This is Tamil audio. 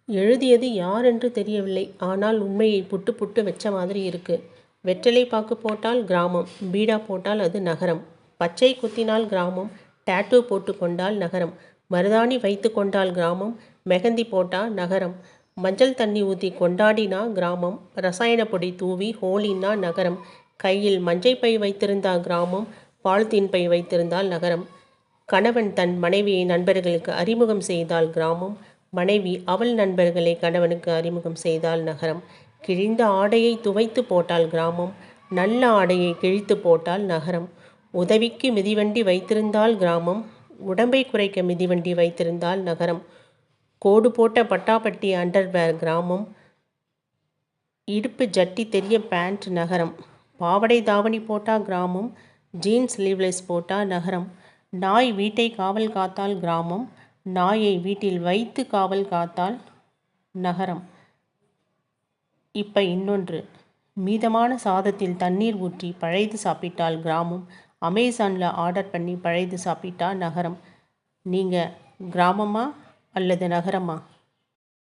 எழுதியது யார் என்று தெரியவில்லை. ஆனால் உண்மையை புட்டு புட்டு வச்ச மாதிரி இருக்கு. வெற்றிலை பாக்கு போட்டால் கிராமம், பீடா போட்டால் அது நகரம். பச்சை குத்தினால் கிராமம், டாட்டூ போட்டு கொண்டால் நகரம். மருதாணி வைத்து கொண்டால் கிராமம், மெஹந்தி போட்டா நகரம். மஞ்சள் தண்ணி ஊற்றி கொண்டாடினா கிராமம், ரசாயன பொடி தூவி ஹோலின்னா நகரம். கையில் மஞ்சை பை வைத்திருந்தா கிராமம், பாலித்தீன் பை வைத்திருந்தால் நகரம். கணவன் தன் மனைவியை நண்பர்களுக்கு அறிமுகம் செய்தால் கிராமம், மனைவி அவள் நண்பர்களை கணவனுக்கு அறிமுகம் செய்தால் நகரம். கிழிந்த ஆடையை துவைத்து போட்டால் கிராமம், நல்ல ஆடையை கிழித்து போட்டால் நகரம். உதவிக்கு மிதிவண்டி வைத்திருந்தால் கிராமம், உடம்பை குறைக்க மிதிவண்டி வைத்திருந்தால் நகரம். கோடு போட்ட பட்டாப்பட்டி அண்டர்வேர் கிராமம், இடுப்பு ஜட்டி தெரிய பேண்ட் நகரம். பாவடை தாவணி போட்டா கிராமம், ஜீன்ஸ் ஸ்லீவ்லெஸ் போட்டா நகரம். நாய் வீட்டை காவல் காத்தால் கிராமம், நாயை வீட்டில் வைத்து காவல் காத்தால் நகரம். இப்போ இன்னொன்று, மீதமான சாதத்தில் தண்ணீர் ஊற்றி பழையது சாப்பிட்டால் கிராமம், அமேசானில் ஆர்டர் பண்ணி பழையது சாப்பிட்டா நகரம். நீங்கள் கிராமமா அல்லது நகரமா?